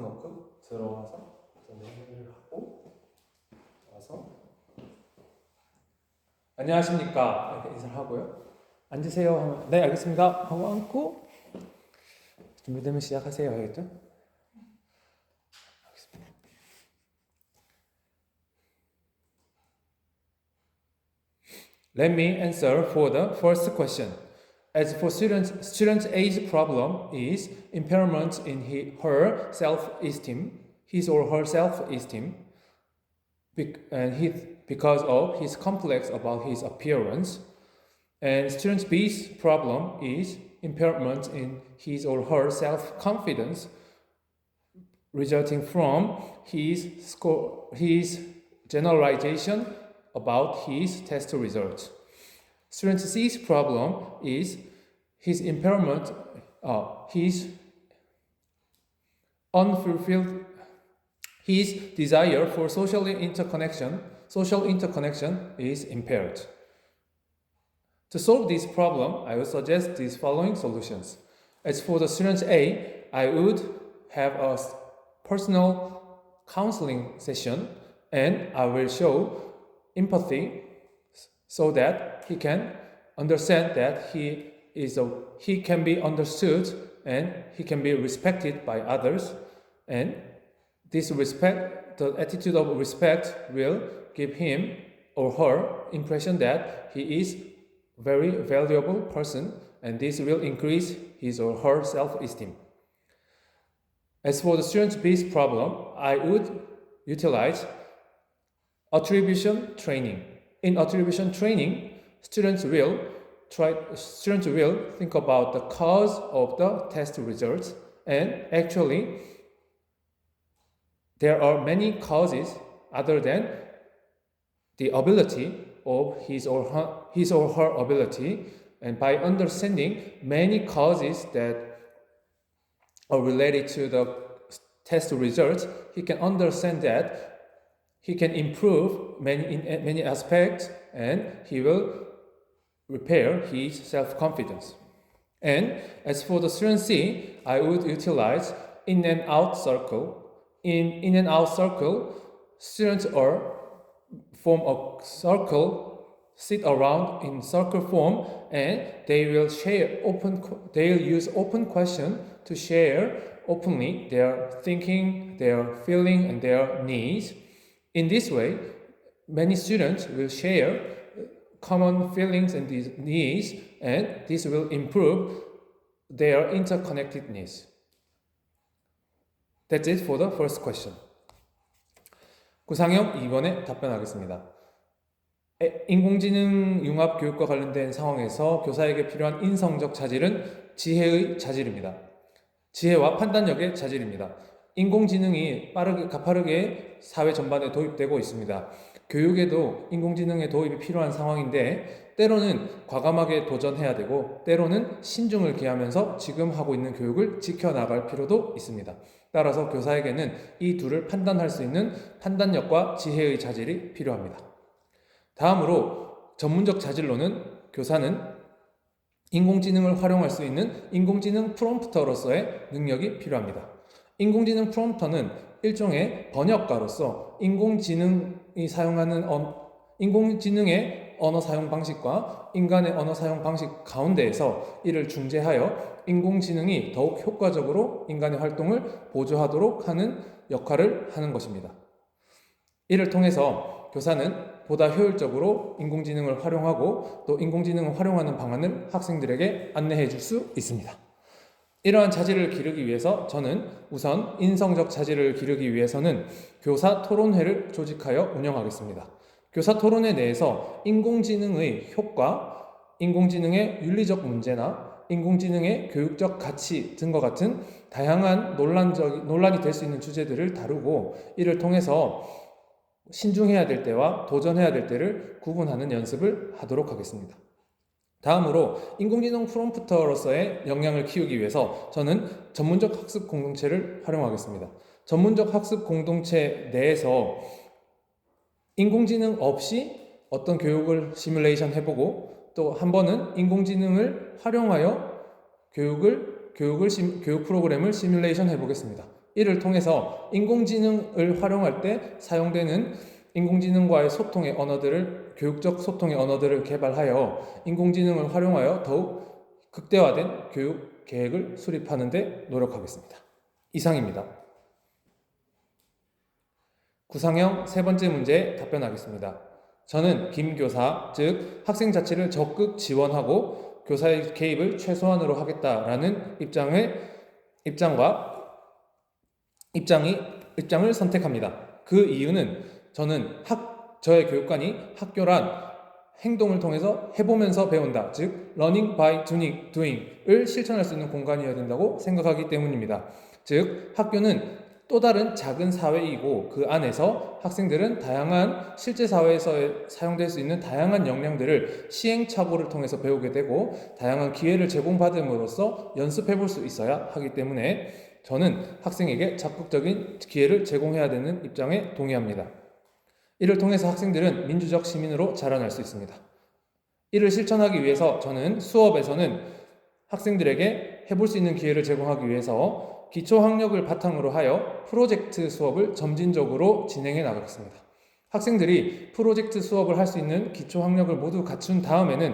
노크 들어와서 메뉴를 하고 와서 안녕하십니까 이렇게 인사를 하고요. 앉으세요 하면 네 알겠습니다 하고 앉고 준비되면 시작하세요 알겠죠? Let me answer for the first question. As for student A's problem is impairment in her self-esteem, his or her self-esteem, because of his complex about his appearance. And student B's problem is impairment in his or her self-confidence, resulting from his generalization about his test results. Student C's problem is his impairment, his unfulfilled, his desire for social interconnection is impaired. To solve this problem, I would suggest these following solutions. As for the student A, I would have a personal counseling session and I will show empathy so that he can understand that he can be understood and he can be respected by others, and this respect, the attitude of respect will give him or her impression that he is a very valuable person, and this will increase his or her self-esteem. As for the student B's problem, I would utilize attribution training. In attribution training, students will think about the cause of the test results, and actually there are many causes other than the ability of his or her ability, and by understanding many causes that are related to the test results, he can understand that he can improve in many aspects, and he will repair his self-confidence. And as for the student C, I would utilize in and out circle. In and out circle, students form a circle, sit around in circle form, and they will use open question to share openly their thinking, their feeling, and their needs. In this way, many students will share common feelings and needs, and this will improve their interconnectedness. That's it for the first question. 구상형 2번에 답변하겠습니다. 인공지능 융합 교육과 관련된 상황에서 교사에게 필요한 인성적 자질은 지혜의 자질입니다. 지혜와 판단력의 자질입니다. 인공지능이 가파르게 사회 전반에 도입되고 있습니다. 교육에도 인공지능의 도입이 필요한 상황인데 때로는 과감하게 도전해야 되고 때로는 신중을 기하면서 지금 하고 있는 교육을 지켜나갈 필요도 있습니다. 따라서 교사에게는 이 둘을 판단할 수 있는 판단력과 지혜의 자질이 필요합니다. 다음으로 전문적 자질로는 교사는 인공지능을 활용할 수 있는 인공지능 프롬프터로서의 능력이 필요합니다. 인공지능 프롬프터는 일종의 번역가로서 인공지능의 언어 사용 방식과 인간의 언어 사용 방식 가운데에서 이를 중재하여 인공지능이 더욱 효과적으로 인간의 활동을 보조하도록 하는 역할을 하는 것입니다. 이를 통해서 교사는 보다 효율적으로 인공지능을 활용하고 또 인공지능을 활용하는 방안을 학생들에게 안내해 줄 수 있습니다. 이러한 자질을 기르기 위해서 저는 우선 인성적 자질을 기르기 위해서는 교사 토론회를 조직하여 운영하겠습니다. 교사 토론회 내에서 인공지능의 효과, 인공지능의 윤리적 문제나 인공지능의 교육적 가치 등과 같은 다양한 논란이 될 수 있는 주제들을 다루고 이를 통해서 신중해야 될 때와 도전해야 될 때를 구분하는 연습을 하도록 하겠습니다. 다음으로 인공지능 프롬프터로서의 역량을 키우기 위해서 저는 전문적 학습 공동체를 활용하겠습니다. 전문적 학습 공동체 내에서 인공지능 없이 어떤 교육을 시뮬레이션 해보고 또 한 번은 인공지능을 활용하여 교육 프로그램을 시뮬레이션 해보겠습니다. 이를 통해서 인공지능을 활용할 때 사용되는 인공지능과의 소통의 언어들을 교육적 소통의 언어들을 개발하여 인공지능을 활용하여 더욱 극대화된 교육 계획을 수립하는 데 노력하겠습니다. 이상입니다. 구상형 세 번째 문제에 답변하겠습니다. 저는 김 교사, 즉 학생 자체를 적극 지원하고 교사의 개입을 최소한으로 하겠다라는 입장을 선택합니다. 그 이유는 저는 저의 교육관이 학교란 행동을 통해서 해보면서 배운다, 즉 learning by doing을 실천할 수 있는 공간이어야 된다고 생각하기 때문입니다. 즉 학교는 또 다른 작은 사회이고 그 안에서 학생들은 다양한 실제 사회에서 사용될 수 있는 다양한 역량들을 시행착오를 통해서 배우게 되고 다양한 기회를 제공받음으로써 연습해 볼 수 있어야 하기 때문에 저는 학생에게 적극적인 기회를 제공해야 되는 입장에 동의합니다. 이를 통해서 학생들은 민주적 시민으로 자라날 수 있습니다. 이를 실천하기 위해서 저는 수업에서는 학생들에게 해볼 수 있는 기회를 제공하기 위해서 기초학력을 바탕으로 하여 프로젝트 수업을 점진적으로 진행해 나가겠습니다. 학생들이 프로젝트 수업을 할 수 있는 기초학력을 모두 갖춘 다음에는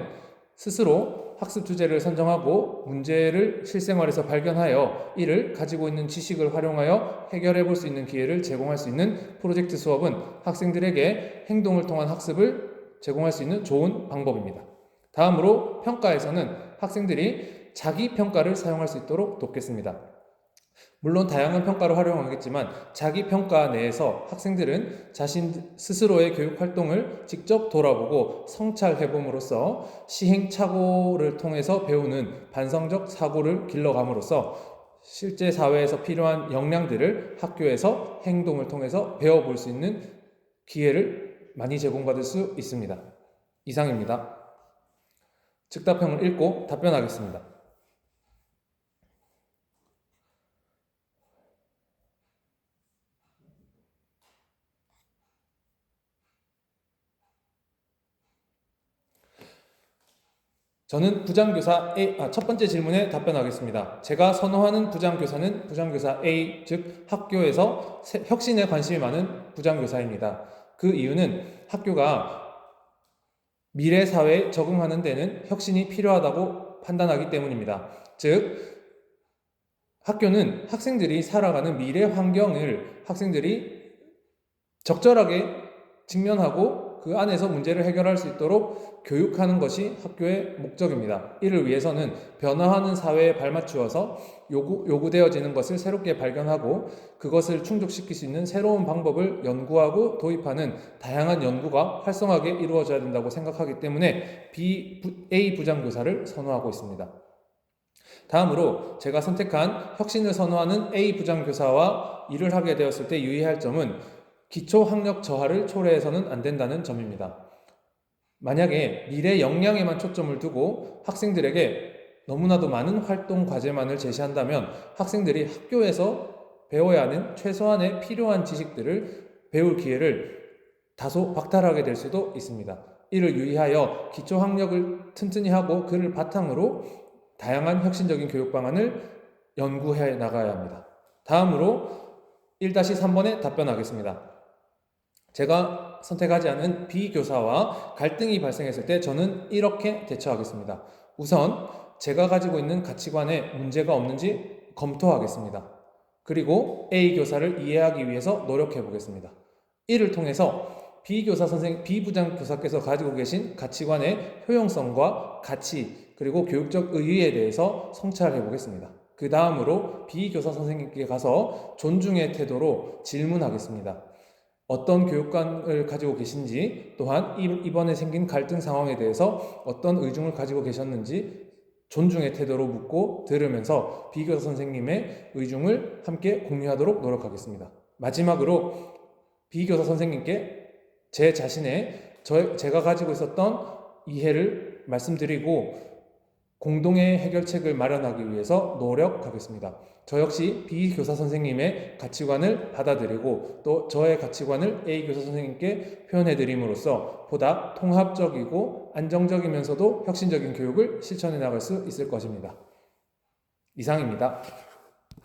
스스로 학습 주제를 선정하고 문제를 실생활에서 발견하여 이를 가지고 있는 지식을 활용하여 해결해 볼 수 있는 기회를 제공할 수 있는 프로젝트 수업은 학생들에게 행동을 통한 학습을 제공할 수 있는 좋은 방법입니다. 다음으로 평가에서는 학생들이 자기 평가를 사용할 수 있도록 돕겠습니다. 물론 다양한 평가를 활용하겠지만 자기 평가 내에서 학생들은 자신 스스로의 교육 활동을 직접 돌아보고 성찰해봄으로써 시행착오를 통해서 배우는 반성적 사고를 길러감으로써 실제 사회에서 필요한 역량들을 학교에서 행동을 통해서 배워볼 수 있는 기회를 많이 제공받을 수 있습니다. 이상입니다. 즉답형을 읽고 답변하겠습니다. 저는 첫 번째 질문에 답변하겠습니다. 제가 선호하는 부장교사는 부장교사 A, 즉 학교에서 혁신에 관심이 많은 부장교사입니다. 그 이유는 학교가 미래 사회에 적응하는 데는 혁신이 필요하다고 판단하기 때문입니다. 즉 학교는 학생들이 살아가는 미래 환경을 학생들이 적절하게 직면하고 그 안에서 문제를 해결할 수 있도록 교육하는 것이 학교의 목적입니다. 이를 위해서는 변화하는 사회에 발맞추어서 요구되어지는 것을 새롭게 발견하고 그것을 충족시킬 수 있는 새로운 방법을 연구하고 도입하는 다양한 연구가 활성화하게 이루어져야 된다고 생각하기 때문에 A 부장교사를 선호하고 있습니다. 다음으로 제가 선택한 혁신을 선호하는 A 부장교사와 일을 하게 되었을 때 유의할 점은 기초 학력 저하를 초래해서는 안 된다는 점입니다. 만약에 미래 역량에만 초점을 두고 학생들에게 너무나도 많은 활동 과제만을 제시한다면 학생들이 학교에서 배워야 하는 최소한의 필요한 지식들을 배울 기회를 다소 박탈하게 될 수도 있습니다. 이를 유의하여 기초 학력을 튼튼히 하고 그를 바탕으로 다양한 혁신적인 교육 방안을 연구해 나가야 합니다. 다음으로 1-3번에 답변하겠습니다. 제가 선택하지 않은 B 교사와 갈등이 발생했을 때 저는 이렇게 대처하겠습니다. 우선 제가 가지고 있는 가치관에 문제가 없는지 검토하겠습니다. 그리고 A 교사를 이해하기 위해서 노력해 보겠습니다. 이를 통해서 B 부장 교사께서 가지고 계신 가치관의 효용성과 가치 그리고 교육적 의의에 대해서 성찰해 보겠습니다. 그 다음으로 B 교사 선생님께 가서 존중의 태도로 질문하겠습니다. 어떤 교육관을 가지고 계신지 또한 이번에 생긴 갈등 상황에 대해서 어떤 의중을 가지고 계셨는지 존중의 태도로 묻고 들으면서 B 교사 선생님의 의중을 함께 공유하도록 노력하겠습니다. 마지막으로 B 교사 선생님께 제가 가지고 있었던 이해를 말씀드리고 공동의 해결책을 마련하기 위해서 노력하겠습니다. 저 역시 B 교사 선생님의 가치관을 받아들이고 또 저의 가치관을 A 교사 선생님께 표현해드림으로써 보다 통합적이고 안정적이면서도 혁신적인 교육을 실천해 나갈 수 있을 것입니다. 이상입니다.